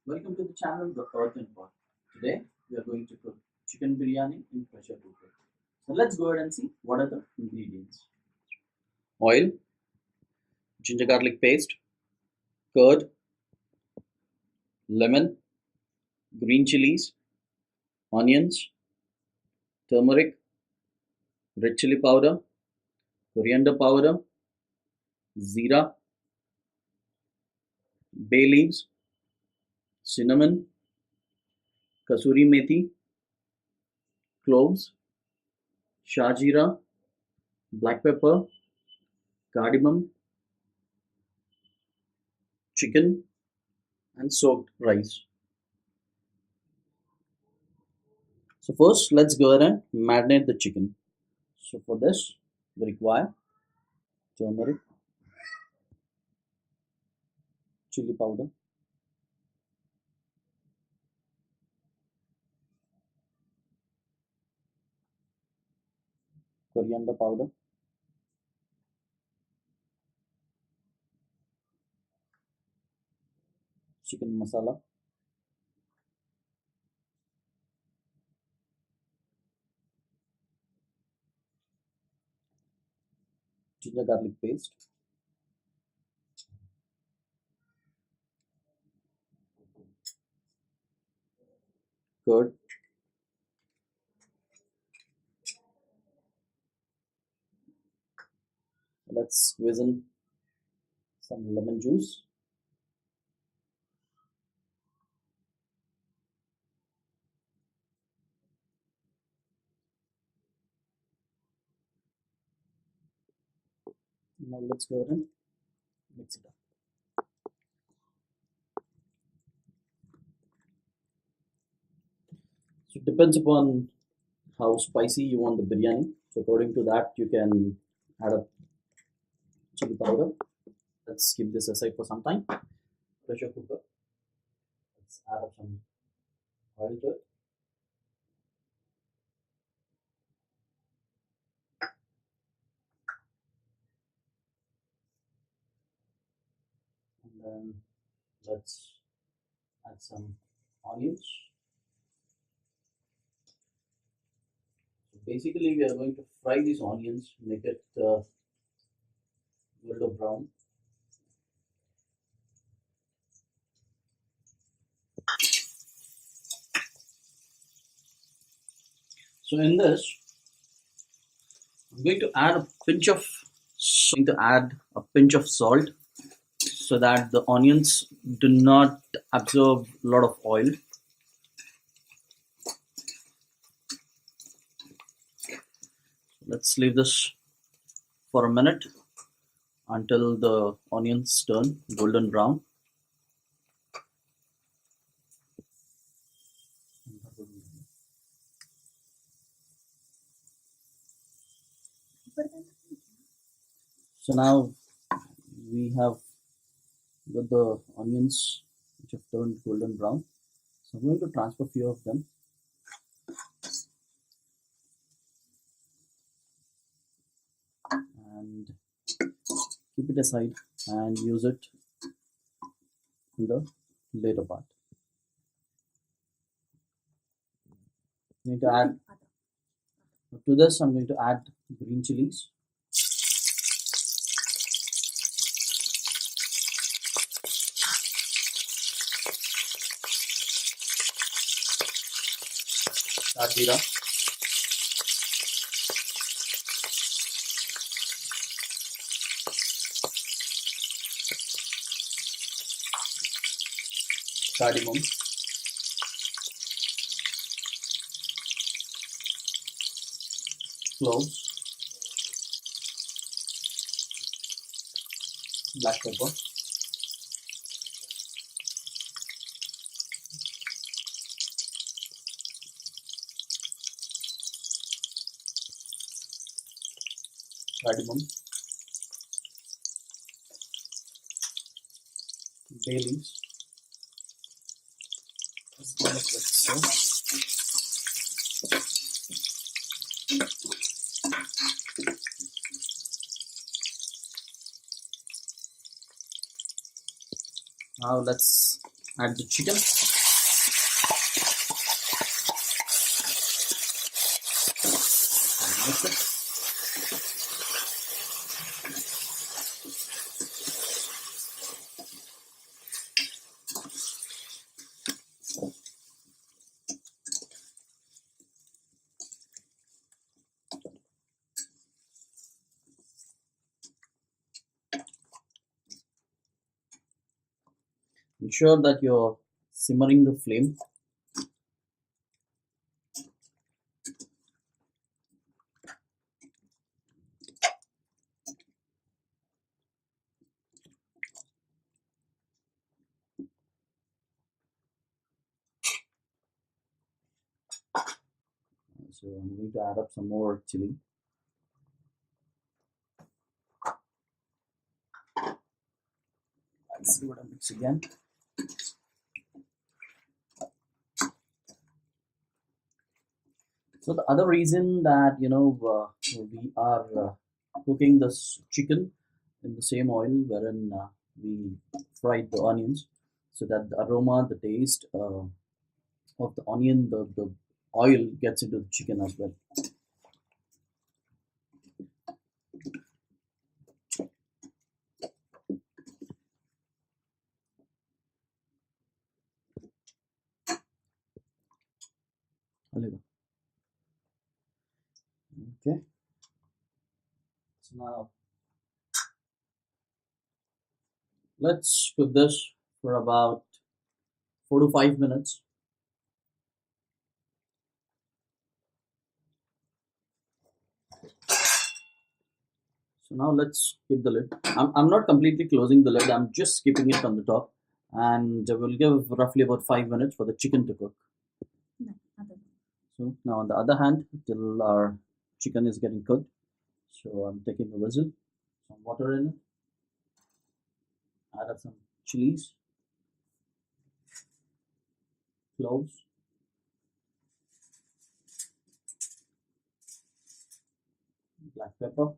Welcome to the channel, the Earthen Pot. Today we are going to cook chicken biryani in pressure cooker. So let's go ahead and see what are the ingredients. Oil, ginger garlic paste, curd, lemon, green chilies, onions, turmeric, red chili powder, coriander powder, zira, bay leaves, cinnamon, kasuri methi, cloves, shajira, black pepper, cardamom, chicken, and soaked rice. So first, let's go ahead and marinate the chicken. So for this, we require turmeric, chili powder, coriander powder, chicken masala, ginger garlic paste, curd, let's squeeze in some lemon juice. Now let's go ahead and mix it up. So it depends upon how spicy you want the biryani. So according to that, you can add up chili powder. Let's keep this aside for some time. Pressure cooker. Let's add up some oil to it. And then let's add some onions. So basically, we are going to fry these onions, make it a little brown. So in this, I'm going to add a pinch of salt so that the onions do not absorb a lot of oil. Let's leave this for a minute until the onions turn golden brown. So now we have got the onions which have turned golden brown. So I'm going to transfer a few of them. And keep it aside and use it in the later part. I'm going to add to this. I'm going to add green chilies, jeera, cardamom, cloves, black pepper, cardamom, bay leaves, as well as so. Now let's Add the chicken. Mix it. Ensure that you're simmering the flame. So I'm going to add up some more chili. Let's see what I mix again. So the other reason that we are cooking this chicken in the same oil wherein we fried the onions, so that the aroma, the taste of the onion, the oil gets into the chicken as well. Olive. Okay. So now let's cook this for about 4 to 5 minutes. So now let's keep the lid. I'm not completely closing the lid. I'm just keeping it on the top, and we'll give roughly about 5 minutes for the chicken to cook. So now on the other hand, till our chicken is getting cooked, so I'm taking a whistle, some water in it, add up some chilies, cloves, black pepper,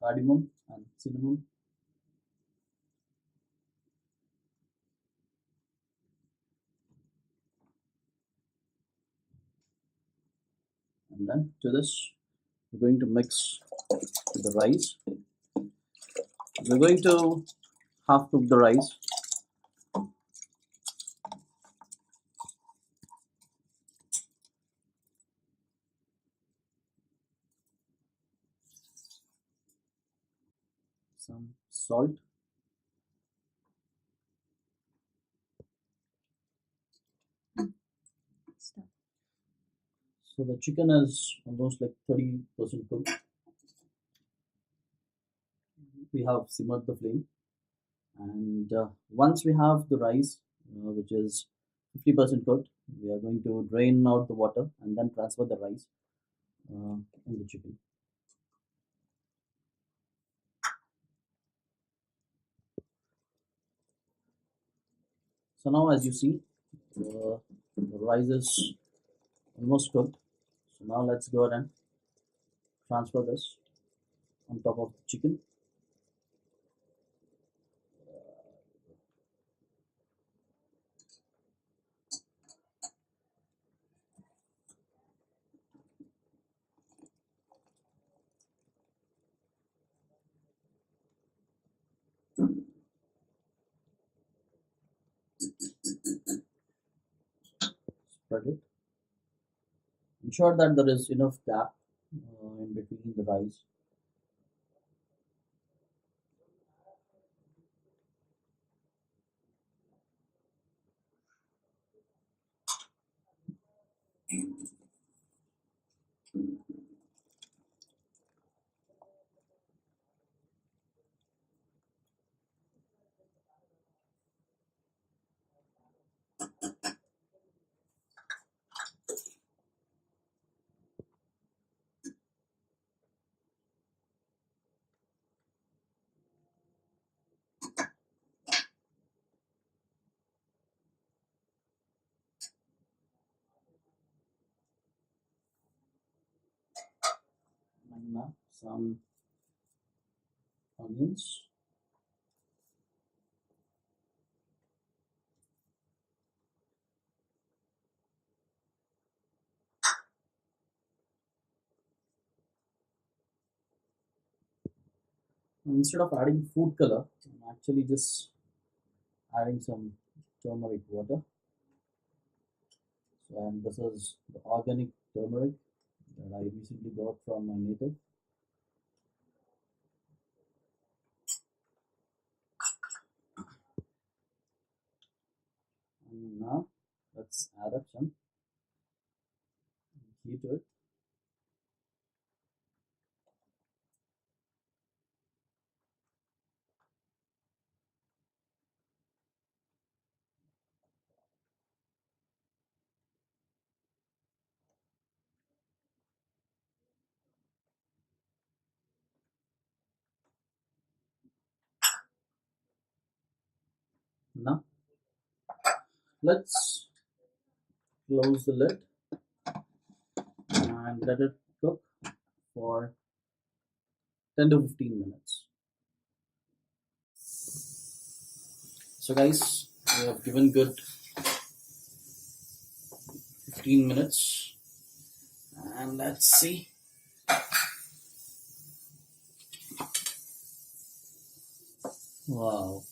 cardamom, and cinnamon. And then to this, we're going to mix the rice. We're going to half cook the rice. Some salt. So the chicken is almost like 30% cooked. We have simmered the flame, and once we have the rice, which is 50% cooked, we are going to drain out the water and then transfer the rice in the chicken. So now, as you see, the rice is almost cooked. So now let's go ahead and transfer this on top of the chicken. Spread it. Ensure that there is enough gap in between the rice. And now some onions. Instead of adding food color, I'm actually just adding some turmeric water. So, and this is the organic turmeric that I recently got from my native. And now let's add up some ghee to it. Now let's close the lid and let it cook for 10 to 15 minutes. So guys, we have given good 15 minutes and let's see. Wow.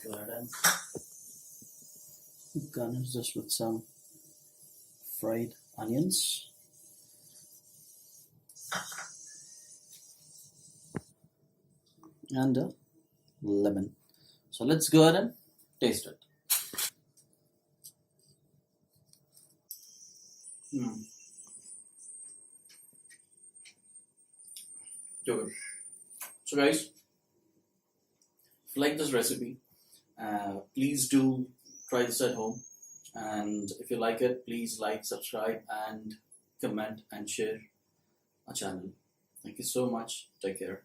Go ahead and garnish this with some fried onions and a lemon. So let's go ahead and taste it. Mm. So good. So guys, if you like this recipe, please do try this at home. And if you like it, please like, subscribe, and comment and share our channel. Thank you so much. Take care.